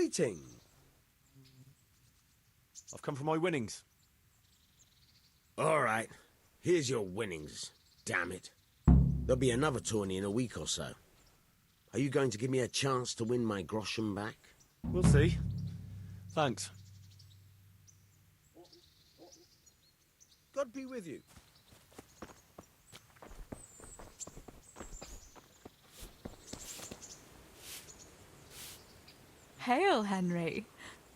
exciting. I've come for my winnings. All right, here's your winnings, damn it. There'll be another tourney in a week or so. Are you going to give me a chance to win my groschen back? We'll see. Thanks. God be with you. Hail, Henry.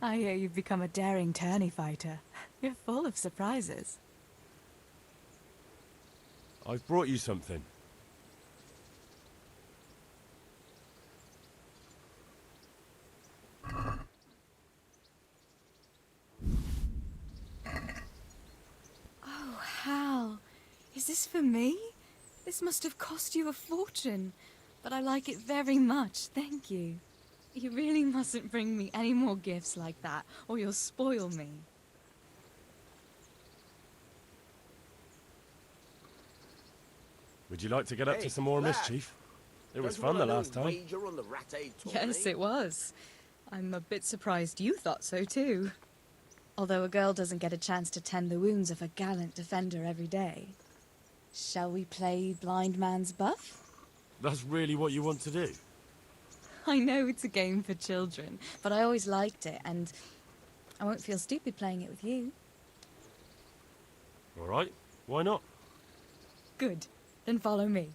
I hear you've become a daring tourney fighter. You're full of surprises. I've brought you something. Oh, Hal. Is this for me? This must have cost you a fortune. But I like it very much, thank you. You really mustn't bring me any more gifts like that, or you'll spoil me. Would you like to get up to some more lad. mischief? It was fun the last time. Yes, it was. I'm a bit surprised you thought so too. Although a girl doesn't get a chance to tend the wounds of a gallant defender every day. Shall we play blind man's buff? That's really what you want to do? I know it's a game for children, but I always liked it, and I won't feel stupid playing it with you. All right, why not? Good. Then follow me.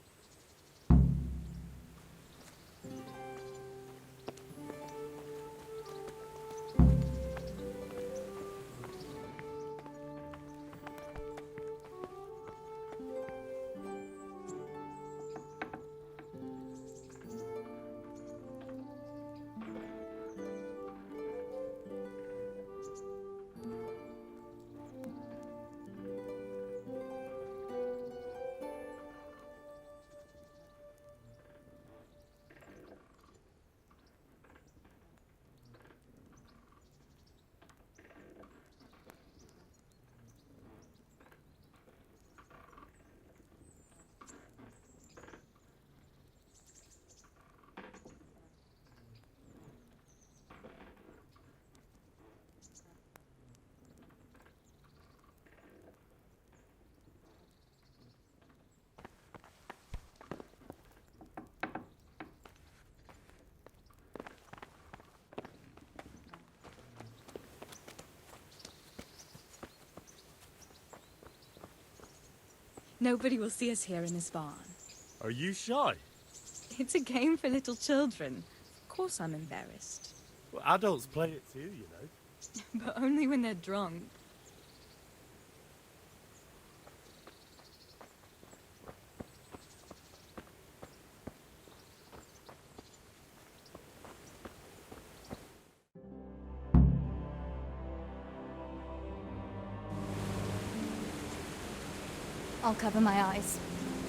Nobody will see us here in this barn. Are you shy? It's a game for little children. Of course I'm embarrassed. Well, adults play it too, you know. But only when they're drunk. I'll cover my eyes.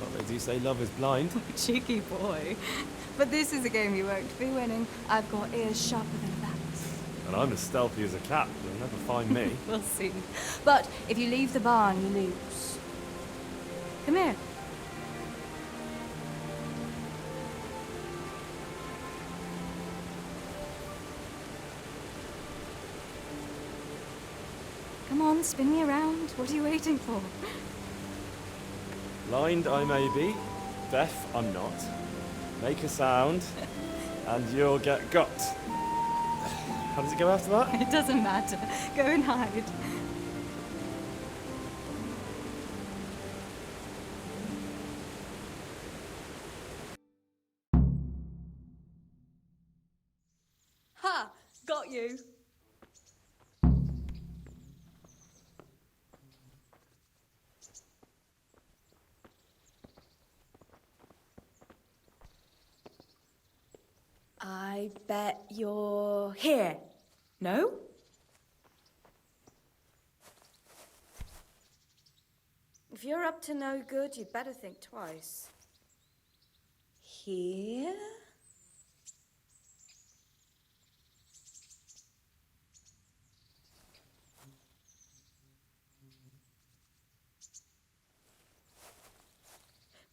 Well, they do say love is blind. Cheeky boy. But this is a game you won't be winning. I've got ears sharper than bats. And I'm as stealthy as a cat. You'll never find me. We'll see. But if you leave the barn, you lose. Come here. Come on, spin me around. What are you waiting for? Blind I may be, deaf I'm not. Make a sound, and you'll get got. How does it go after that? It doesn't matter. Go and hide. Ha! Got you. I bet you're here. No? If you're up to no good, you'd better think twice. Here?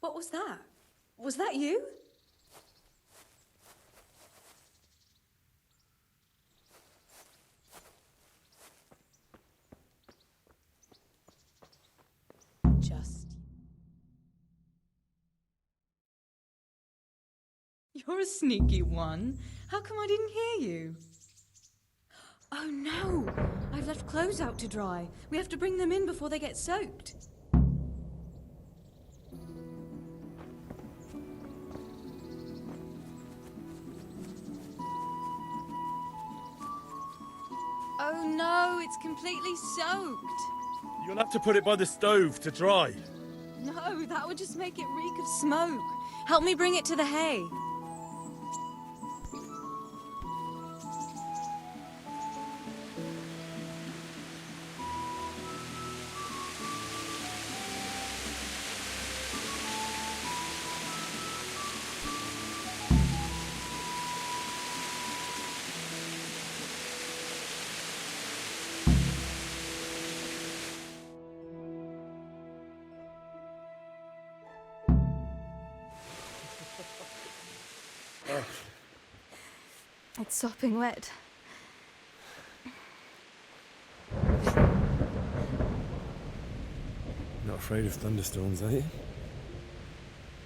What was that? Was that you? You're a sneaky one. How come I didn't hear you? Oh no! I've left clothes out to dry. We have to bring them in before they get soaked. Oh no, it's completely soaked. You'll have to put it by the stove to dry. No, that would just make it reek of smoke. Help me bring it to the hay. It's sopping wet. Not afraid of thunderstorms, are you?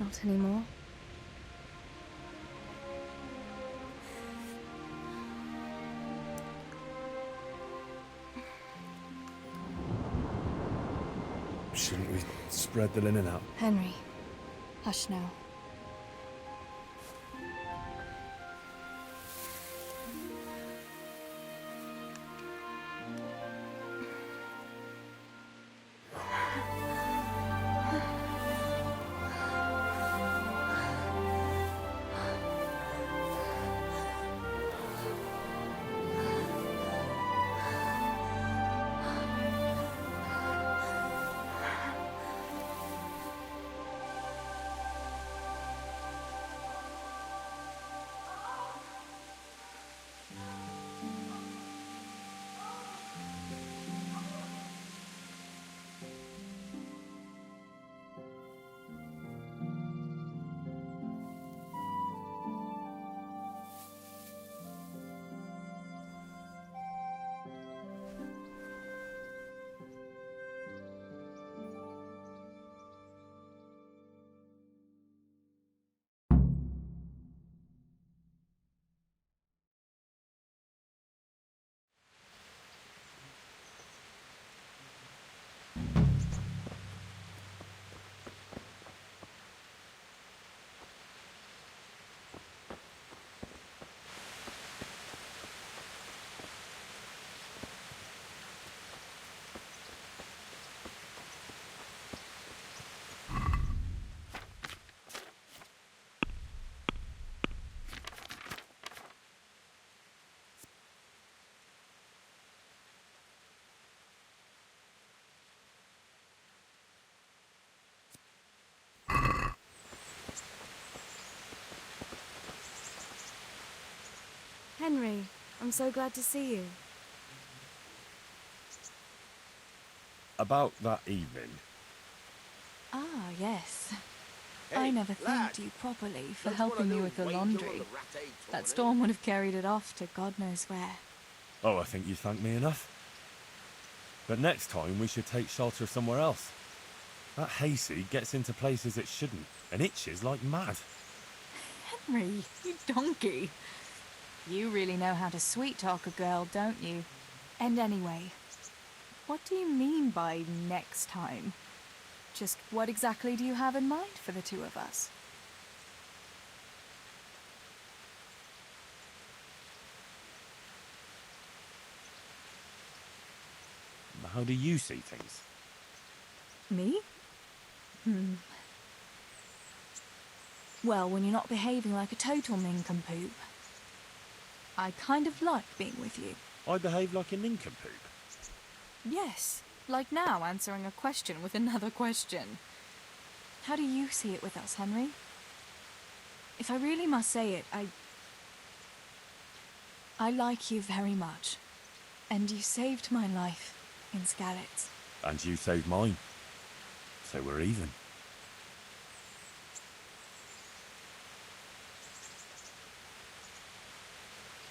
Not anymore. Shouldn't we spread the linen out? Henry, hush now. Henry, I'm so glad to see you. About that evening. Ah, yes. Hey, I never lad. thanked you properly for Don't you wanna helping me do with the wager laundry. on the rat aid That tournament? storm would have carried it off to God knows where. Oh, I think you thanked me enough. But next time we should take shelter somewhere else. That hayseed gets into places it shouldn't and itches like mad. Henry, you donkey. You really know how to sweet-talk a girl, don't you? And anyway, what do you mean by next time? Just what exactly do you have in mind for the two of us? How do you see things? Me? Well, when you're not behaving like a total nincompoop. I kind of like being with you. I behave like a nincompoop. Yes, like now answering a question with another question. How do you see it with us, Henry? If I really must say it, I like you very much. And you saved my life in Scarlet's. And you saved mine. So we're even.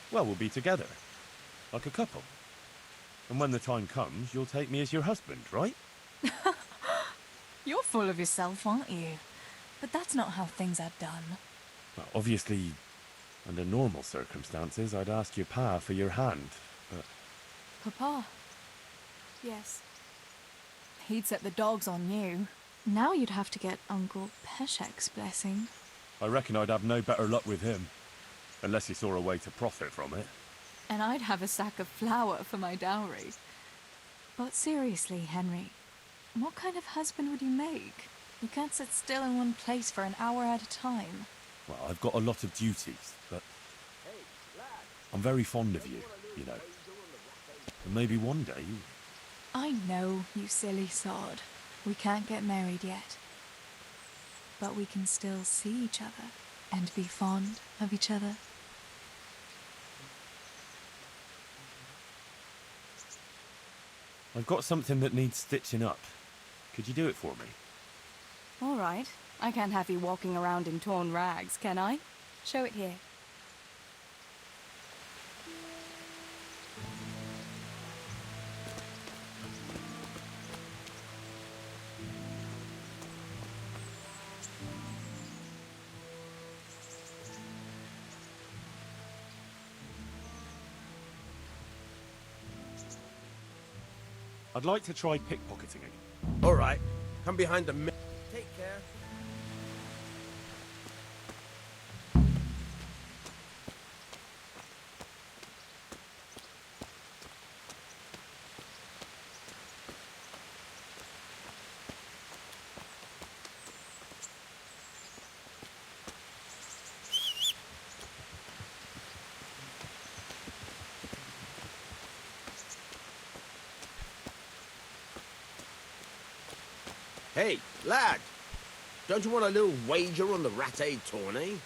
Well, we'll be together. Like a couple. And when the time comes, you'll take me as your husband, right? You're full of yourself, aren't you? But that's not how things are done. Well, obviously, Under normal circumstances, I'd ask your pa for your hand, but Papa? Yes. He'd set the dogs on you. Now you'd have to get Uncle Peshek's blessing. I reckon I'd have no better luck with him. Unless he saw a way to profit from it. And I'd have a sack of flour for my dowry. But seriously, Henry, what kind of husband would you make? You can't sit still in one place for an hour at a time. Well, I've got a lot of duties, but I'm very fond of you, you know. And maybe one day... I know, you silly sod. We can't get married yet. But we can still see each other and be fond of each other. I've got something that needs stitching up. Could you do it for me? All right. I can't have you walking around in torn rags, can I? Show it here. I'd like to try pickpocketing again. All right. Come behind the... Take care. Hey, lad. Don't you want a little wager on the Ratte tourney?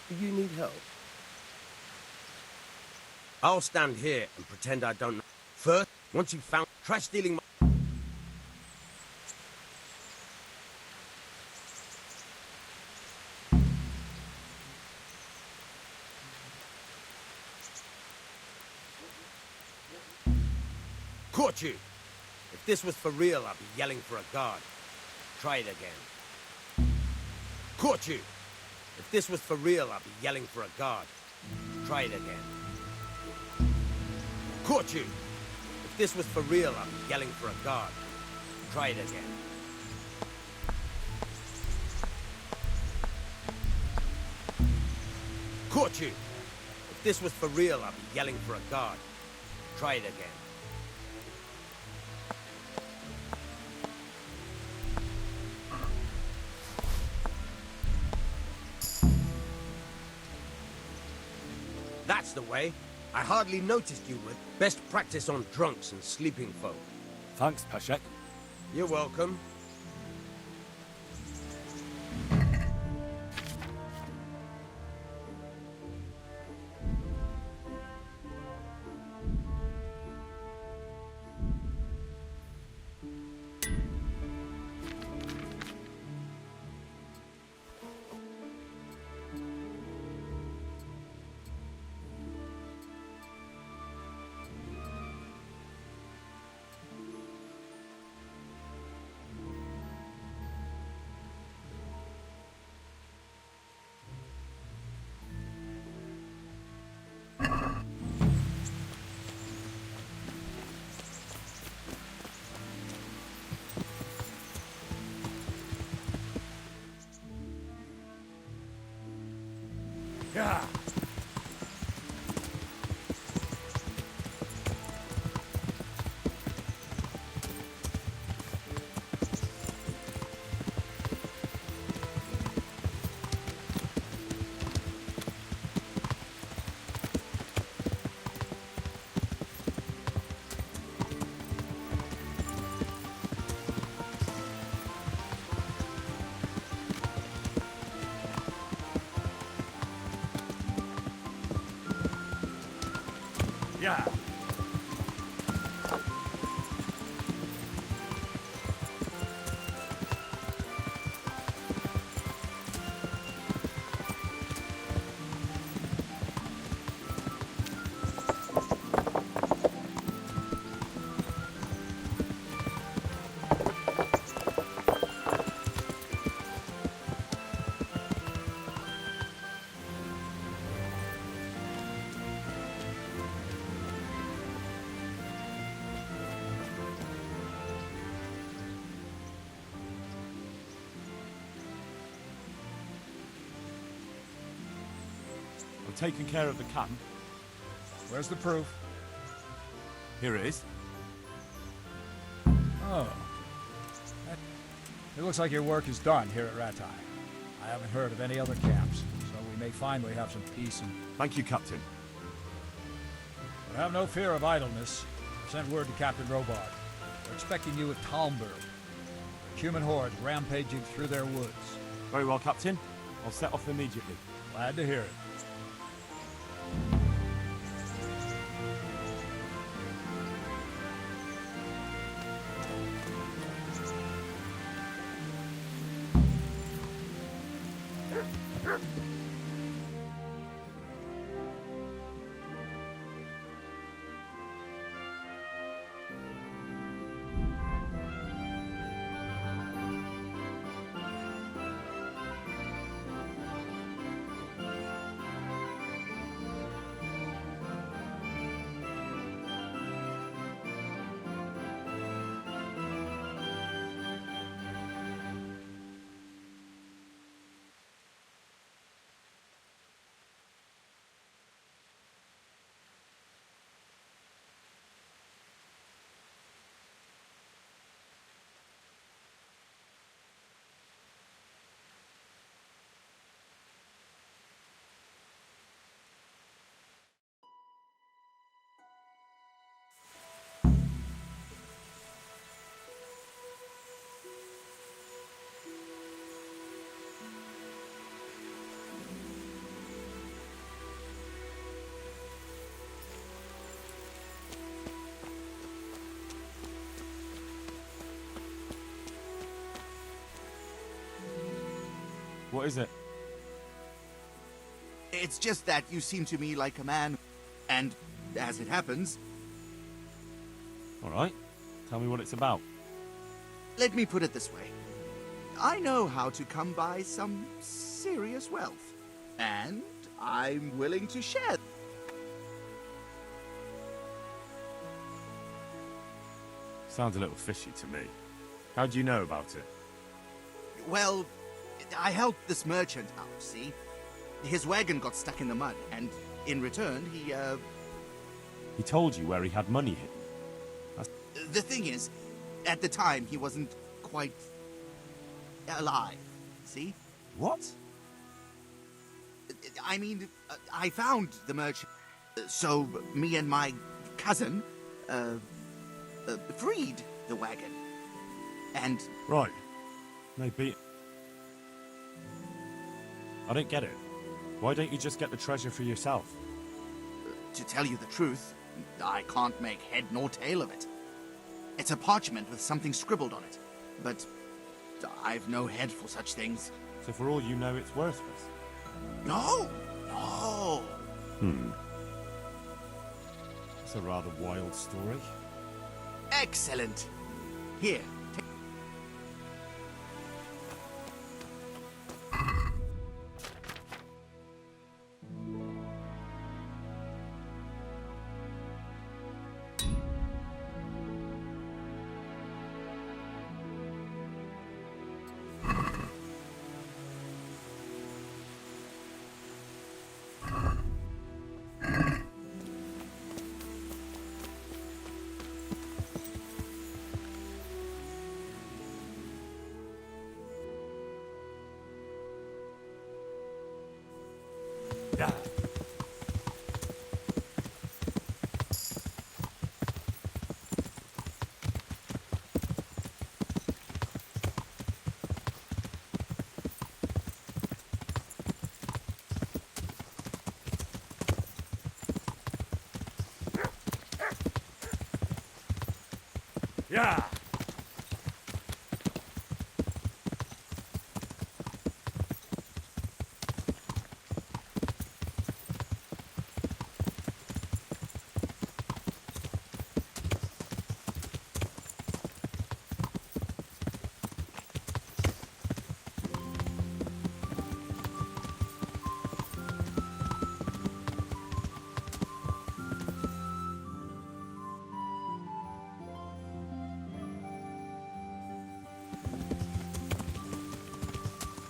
Do you need help? I'll stand here and pretend I don't know. First, once you've found... Try stealing my... Caught you! If this was for real, I'd be yelling for a guard. Try it again. Caught you! If this was for real, I'd be yelling for a guard. Try it again. Caught you! If this was for real, I'd be yelling for a guard. Try it again. Caught you! If this was for real, I'd be yelling for a guard. Try it again. That's the way. I hardly noticed you were. Best practice on drunks and sleeping folk. Thanks, Peshek. You're welcome. Yeah. Yeah. We're taking care of the camp. Where's the proof? Here it is. Oh. It looks like your work is done here at Ratai. I haven't heard of any other camps, so we may finally have some peace and... Thank you, Captain. But have no fear of idleness. I've sent word to Captain Robard. They're expecting you at Talmberg. Human hordes rampaging through their woods. Very well, Captain. I'll set off immediately. Glad to hear it. What is it? It's just that you seem to me like a man, and as it happens, All right. Tell me what it's about. let me put it this way. I know how to come by some serious wealth, and I'm willing to share. Sounds a little fishy to me. How do you know about it? Well, I helped this merchant out, see? His wagon got stuck in the mud, and in return, He told you where he had money hidden. The thing is, at the time, he wasn't quite alive, see? What? I mean, I found the merchant, so me and my cousin, freed the wagon. And Right. They beat... I don't get it. Why don't you just get the treasure for yourself? to tell you the truth, I can't make head nor tail of it. It's a parchment with something scribbled on it, but I've no head for such things. So for all you know, it's worthless. No! No! It's a rather wild story. Excellent! Here, take... Yeah. Yeah.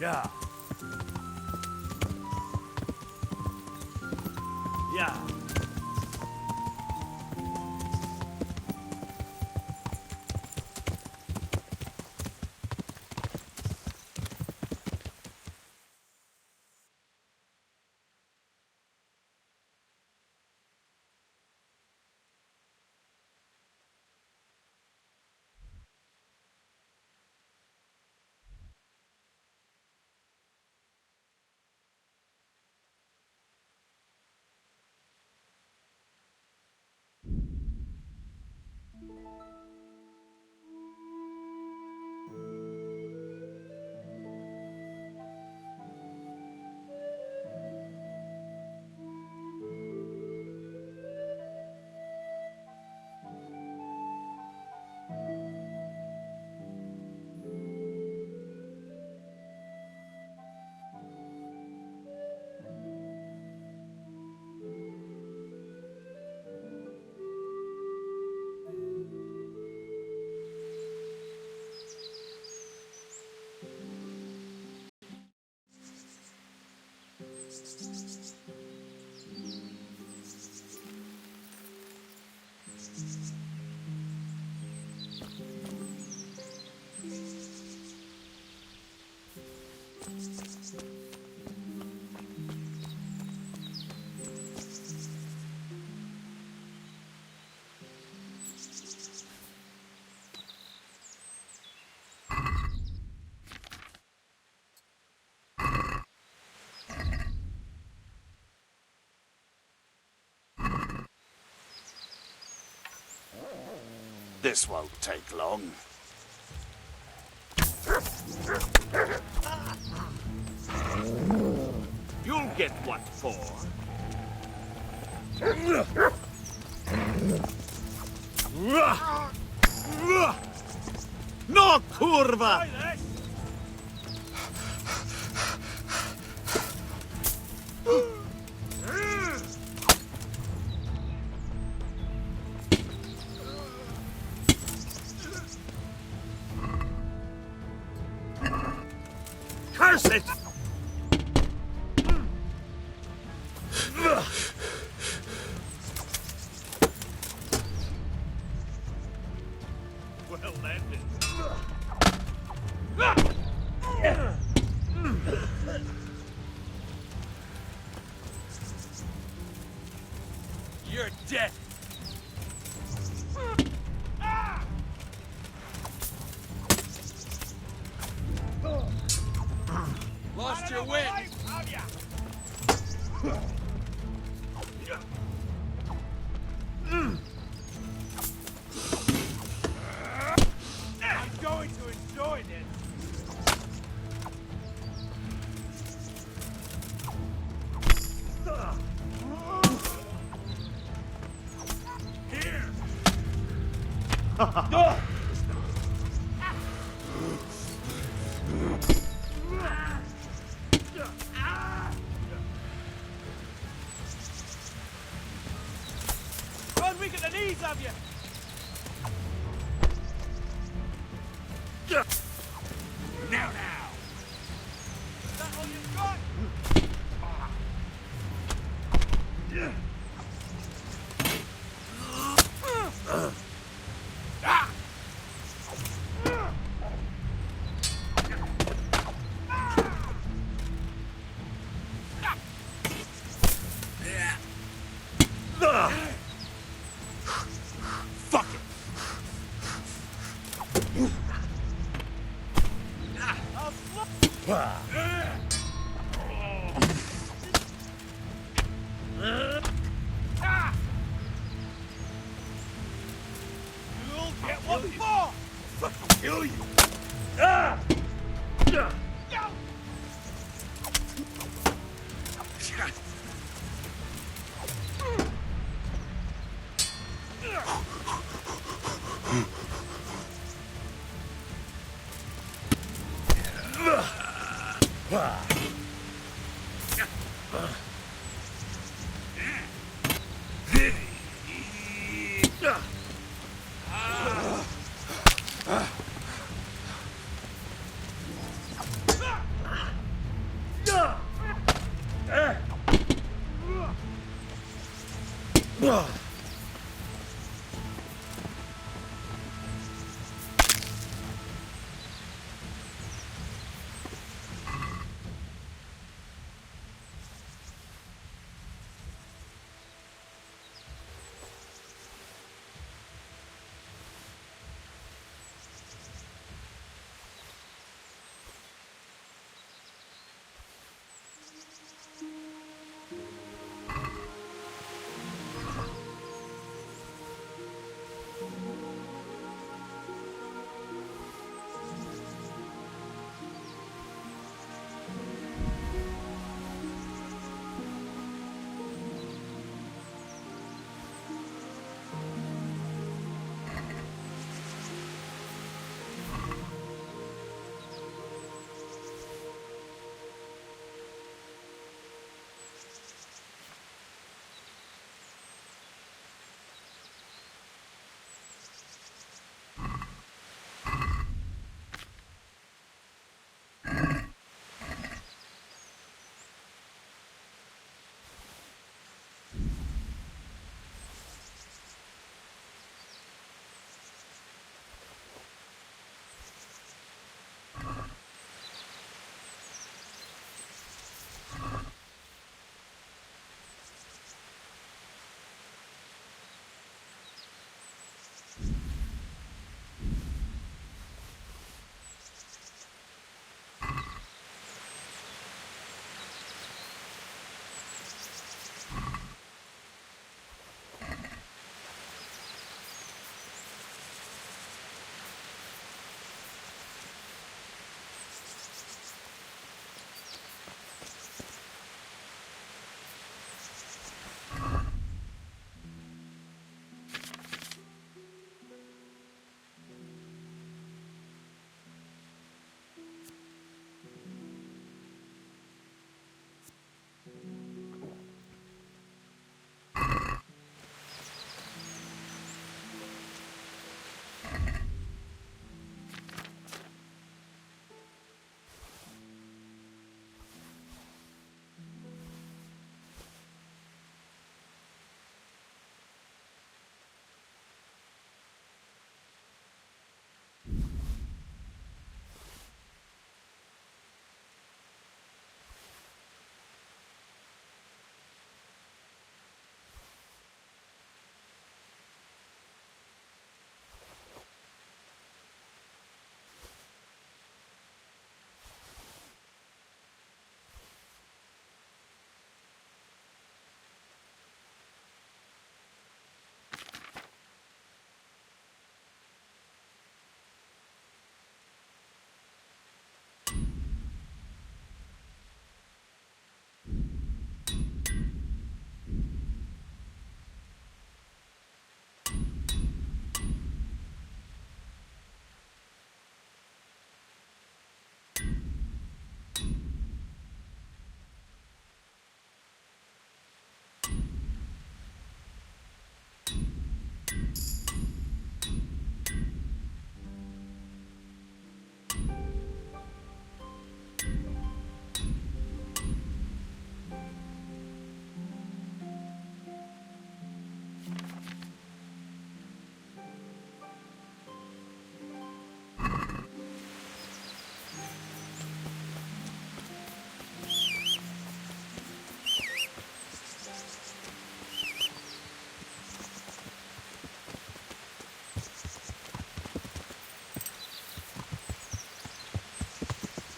Yeah. This won't take long. You'll get what for. No curva! Curse it! Well landed. You're dead. Lost your wind. I'm going to enjoy this. Here. Run, we get the knees of you. Now. Is that all you've got? Fuck it. You'll get what for? Fucking kill you.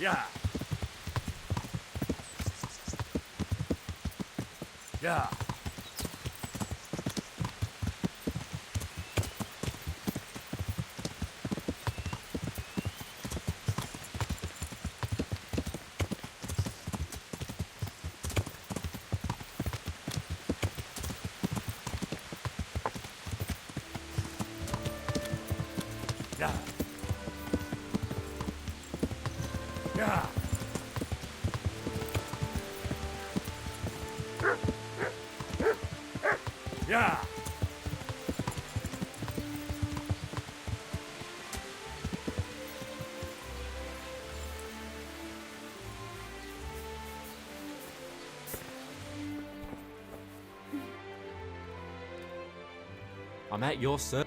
Yeah. Yeah. Yeah. Yeah. Yeah. I'm at your service.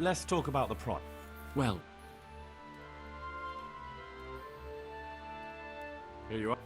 Let's talk about the price. Well, here you are.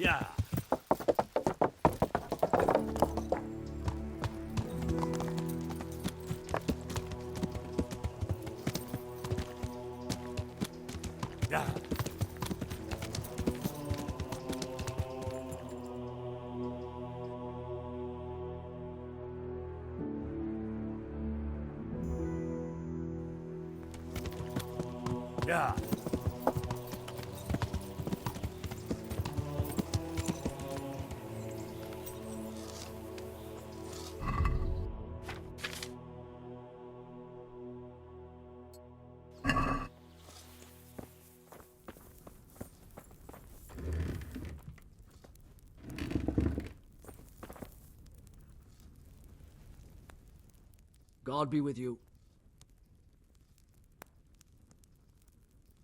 Yeah. Yeah. Yeah. God be with you.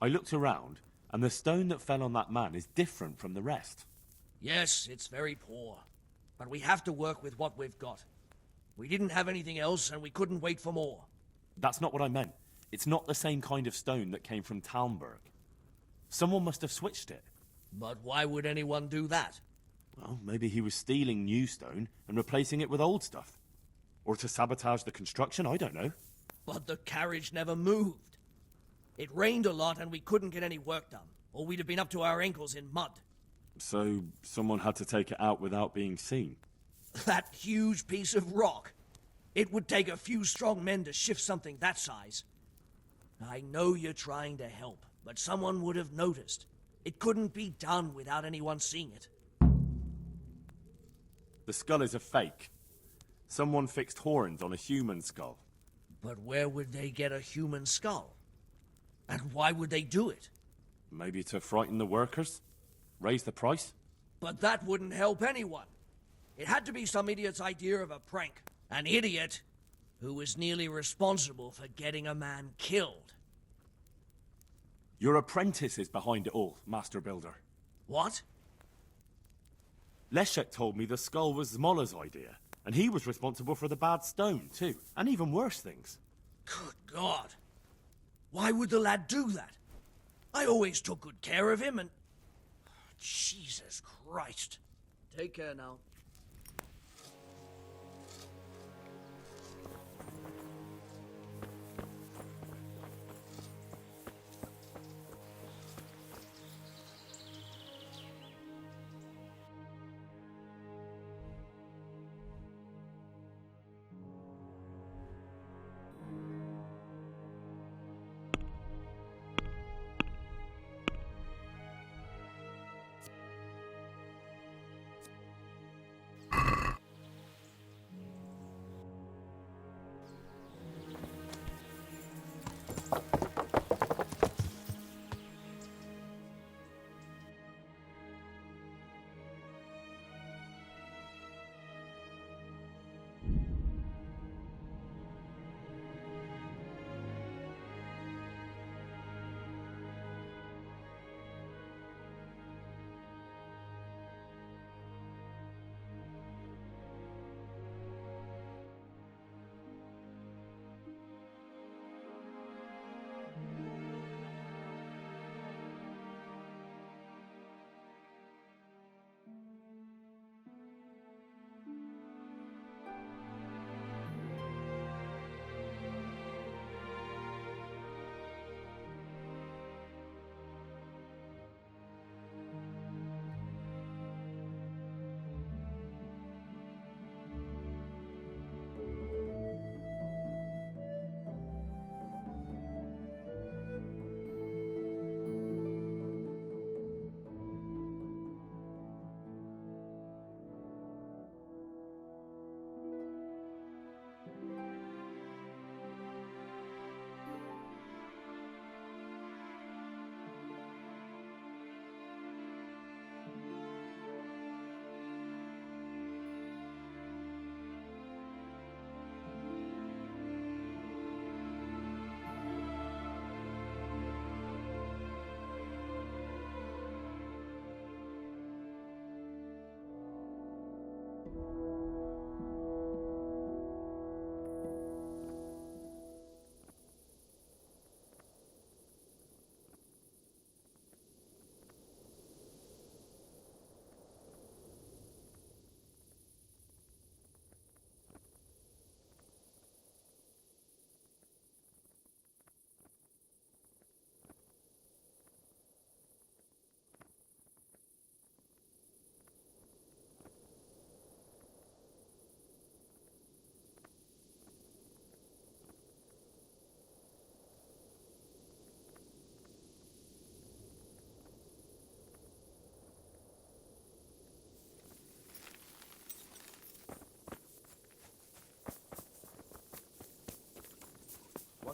I looked around, and the stone that fell on that man is different from the rest. Yes, it's very poor. But we have to work with what we've got. We didn't have anything else, and we couldn't wait for more. That's not what I meant. It's not the same kind of stone that came from Talmberg. Someone must have switched it. But why would anyone do that? Well, maybe he was stealing new stone and replacing it with old stuff. Or to sabotage the construction, I don't know. But the carriage never moved. It rained a lot and we couldn't get any work done, or we'd have been up to our ankles in mud. So someone had to take it out without being seen. That huge piece of rock. It would take a few strong men to shift something that size. I know you're trying to help, but someone would have noticed. It couldn't be done without anyone seeing it. The skull is a fake. Someone fixed horns on a human skull. But where would they get a human skull? And why would they do it? Maybe to frighten the workers? Raise the price? But that wouldn't help anyone. It had to be some idiot's idea of a prank. An idiot who was nearly responsible for getting a man killed. Your apprentice is behind it all, Master Builder. What? Leszek told me the skull was Zmola's idea, and he was responsible for the bad stone, too, and even worse things. Good God. Why would the lad do that? I always took good care of him and... Jesus Christ. Take care now.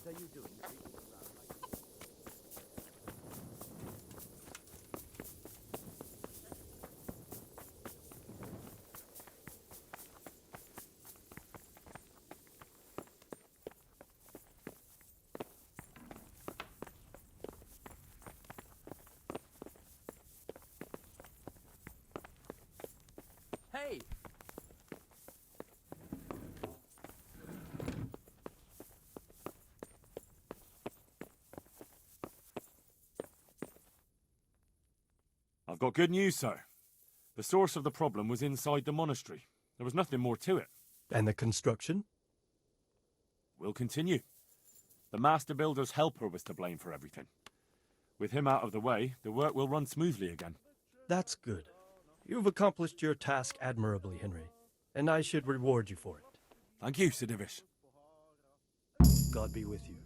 What are you doing creeping around like this? Hey! I've got good news, sir. The source of the problem was inside the monastery. There was nothing more to it. And the construction? We'll continue. The master builder's helper was to blame for everything. With him out of the way, the work will run smoothly again. That's good. You've accomplished your task admirably, Henry, and I should reward you for it. Thank you, Sir Divish. God be with you.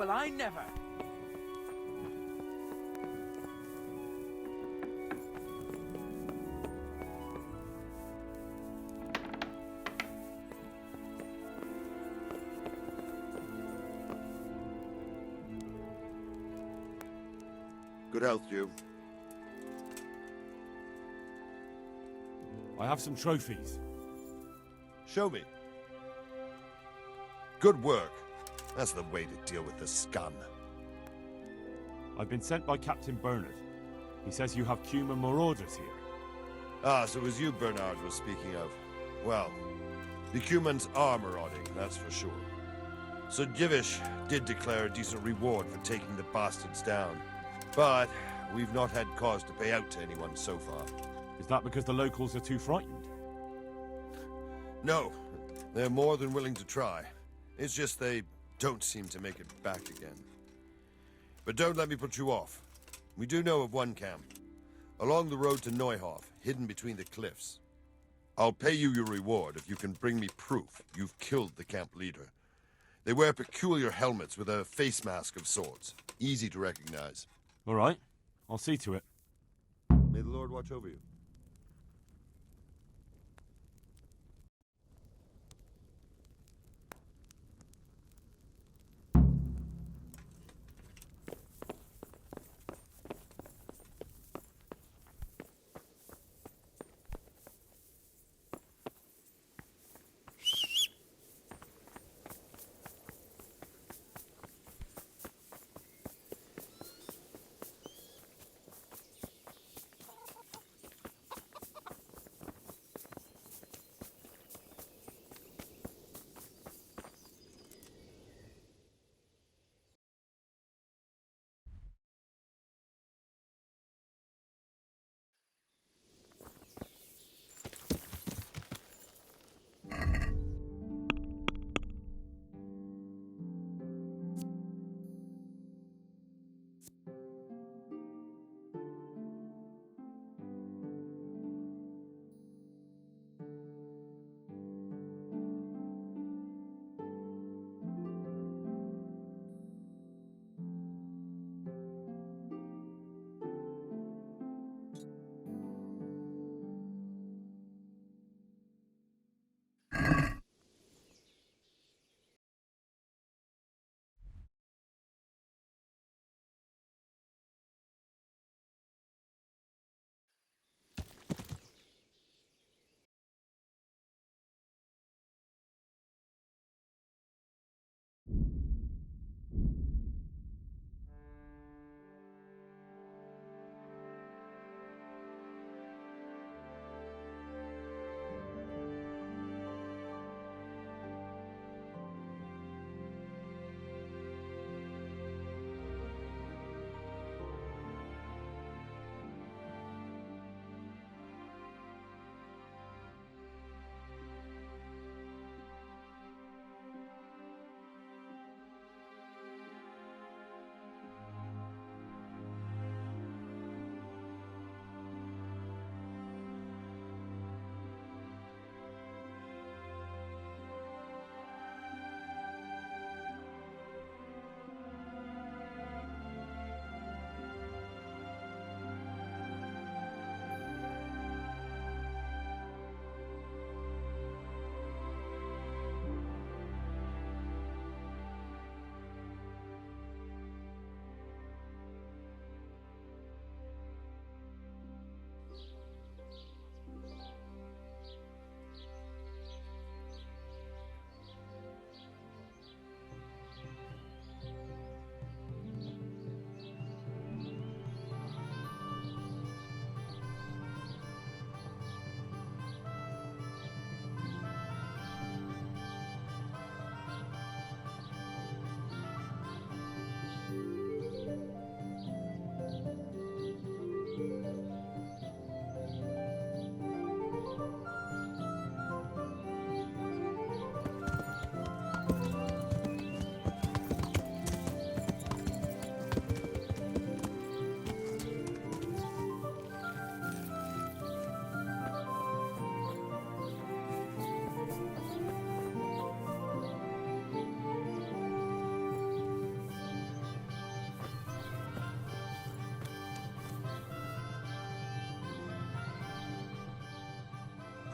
Well, I never. Good health to you. I have some trophies. Show me. Good work. That's the way to deal with the scum. I've been sent by Captain Bernard. He says you have Cuman marauders here. Ah, so it was you Bernard was speaking of. Well, the Cumans are marauding, that's for sure. So Divish did declare a decent reward for taking the bastards down. But we've not had cause to pay out to anyone so far. Is that because the locals are too frightened? No, they're more than willing to try. It's just they don't seem to make it back again. But don't let me put you off. We do know of one camp. Along the road to Neuhof, hidden between the cliffs. I'll pay you your reward if you can bring me proof you've killed the camp leader. They wear peculiar helmets with a face mask of sorts. Easy to recognize. All right, I'll see to it. May the Lord watch over you.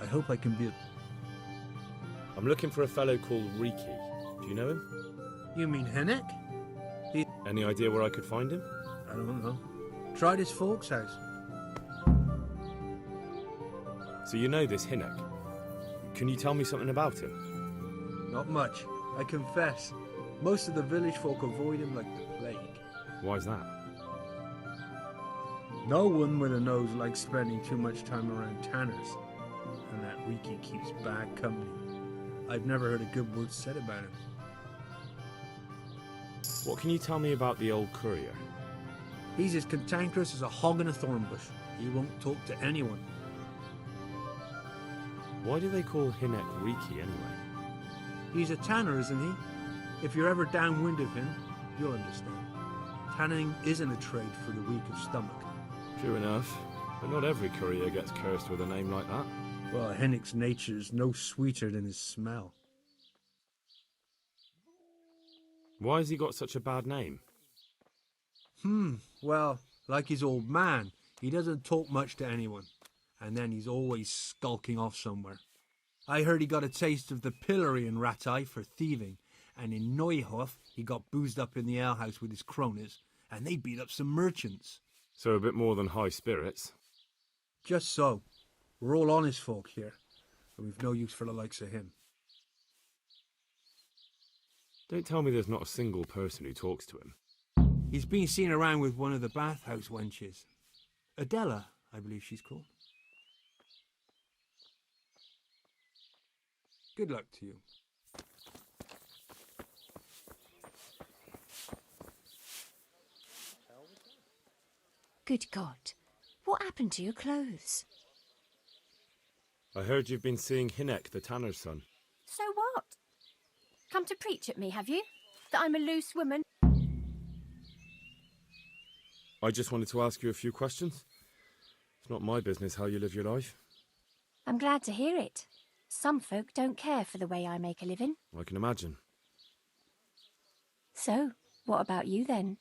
I hope I can be... I'm looking for a fellow called Riki. Do you know him? You mean Hennek? Any idea where I could find him? I don't know. Try this folks' house. So you know this Hinnock. Can you tell me something about him? Not much, I confess. Most of the village folk avoid him like the plague. Why's that? No one with a nose likes spending too much time around tanners. And that Wiki keeps bad company. I've never heard a good word said about him. What can you tell me about the old courier? He's as cantankerous as a hog in a thorn bush. He won't talk to anyone. Why do they call Hinnock Riki anyway? He's a tanner, isn't he? If you're ever downwind of him, you'll understand. Tanning isn't a trade for the weak of stomach. True enough, but not every courier gets cursed with a name like that. Well, Hinnock's nature's no sweeter than his smell. Why has he got such a bad name? Well, like his old man, he doesn't talk much to anyone. And then he's always skulking off somewhere. I heard he got a taste of the pillory in Rattay for thieving, and in Neuhof he got boozed up in the alehouse with his cronies, and they beat up some merchants. So a bit more than high spirits. Just so. We're all honest folk here, and we've no use for the likes of him. Don't tell me there's not a single person who talks to him. He's been seen around with one of the bathhouse wenches. Adela, I believe she's called. Good luck to you. Good God. What happened to your clothes? I heard you've been seeing Hinnock, the tanner's son. So what? Come to preach at me, have you? That I'm a loose woman? I just wanted to ask you a few questions. It's not my business how you live your life. I'm glad to hear it. Some folk don't care for the way I make a living. I can imagine. So, what about you then?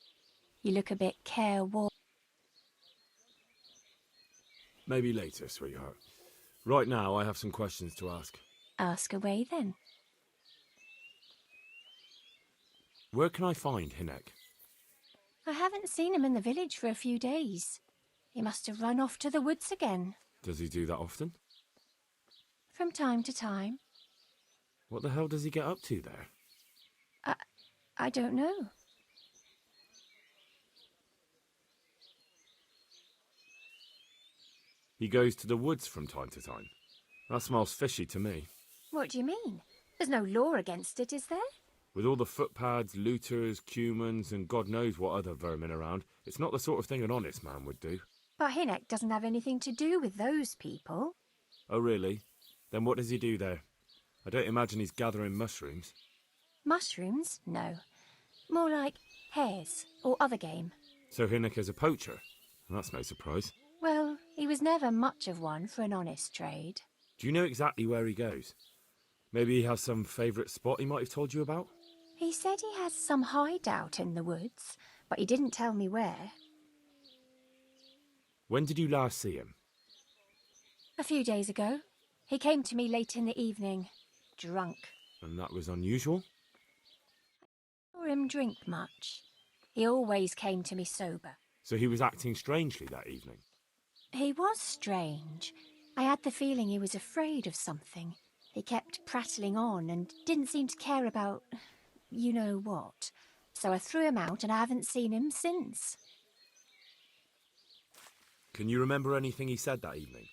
You look a bit careworn. Maybe later, sweetheart. Right now, I have some questions to ask. Ask away then. Where can I find Hinnock? I haven't seen him in the village for a few days. He must have run off to the woods again. Does he do that often? From time to time. What the hell does he get up to there? I don't know. He goes to the woods from time to time. That smells fishy to me. What do you mean? There's no law against it, is there? With all the footpads, looters, cumans, and God knows what other vermin around, it's not the sort of thing an honest man would do. But Hinnock doesn't have anything to do with those people. Oh, really? Then what does he do there? I don't imagine he's gathering mushrooms. Mushrooms? No. More like hares or other game. So Hinnock is a poacher? That's no surprise. Well, he was never much of one for an honest trade. Do you know exactly where he goes? Maybe he has some favourite spot he might have told you about? He said he has some hideout in the woods, but he didn't tell me where. When did you last see him? A few days ago. He came to me late in the evening, drunk. And that was unusual? I saw him drink much. He always came to me sober. So he was acting strangely that evening? He was strange. I had the feeling he was afraid of something. He kept prattling on and didn't seem to care about you know what. So I threw him out and I haven't seen him since. Can you remember anything he said that evening?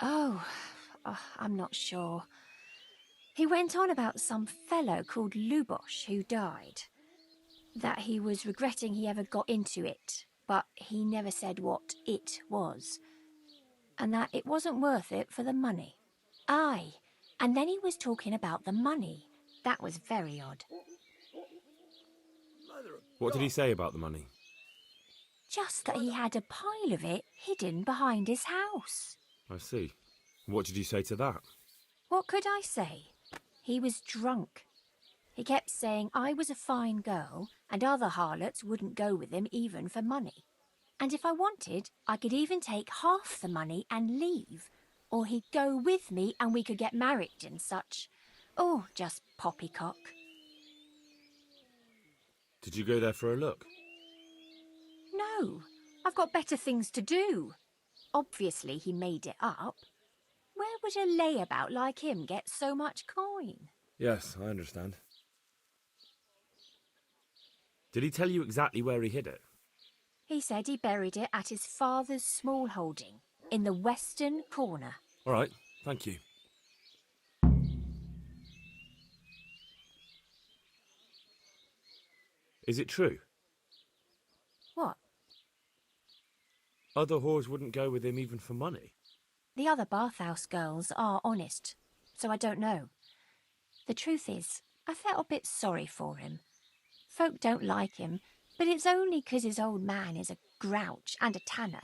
Oh, I'm not sure. He went on about some fellow called Lubosh who died. That he was regretting he ever got into it, but he never said what it was. And that it wasn't worth it for the money. Aye, and then he was talking about the money. That was very odd. What did he say about the money? Just that he had a pile of it hidden behind his house. I see. What did you say to that? What could I say? He was drunk. He kept saying I was a fine girl and other harlots wouldn't go with him even for money. And if I wanted, I could even take half the money and leave. Or he'd go with me and we could get married and such. Oh, just poppycock. Did you go there for a look? No, I've got better things to do. Obviously, he made it up. Where would a layabout like him get so much coin? Yes, I understand. Did he tell you exactly where he hid it? He said he buried it at his father's small holding, in the western corner. All right, thank you. Is it true? What? Other whores wouldn't go with him even for money. The other bathhouse girls are honest, so I don't know. The truth is, I felt a bit sorry for him. Folk don't like him, but it's only 'cause his old man is a grouch and a tanner.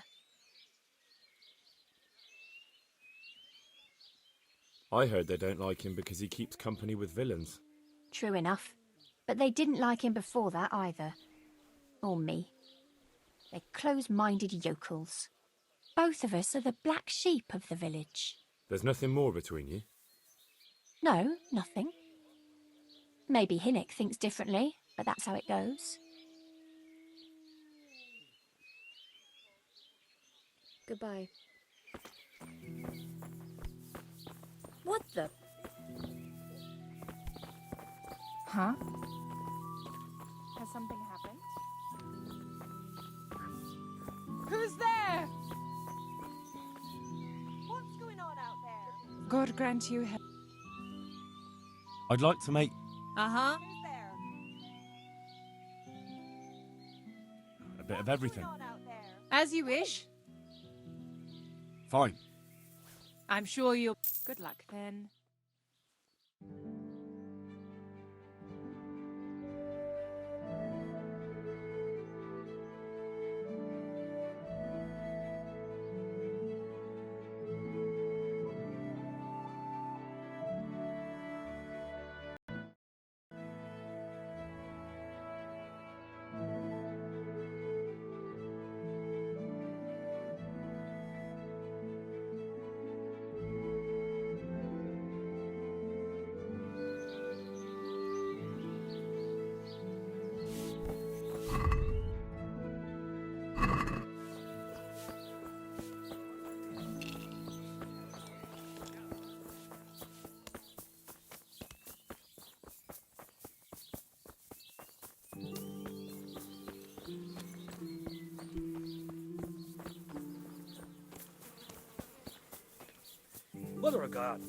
I heard they don't like him because he keeps company with villains. True enough, but they didn't like him before that either. Or me. They're close-minded yokels. Both of us are the black sheep of the village. There's nothing more between you? No, nothing. Maybe Hinnock thinks differently, but that's how it goes. Goodbye. What the? Huh? Has something happened? Who's there? What's going on out there? God grant you help. I'd like to make Uh-huh. Who's there? a bit of everything. What's going on out there? As you wish. Fine. I'm sure you'll... Good luck, then. Mother of God,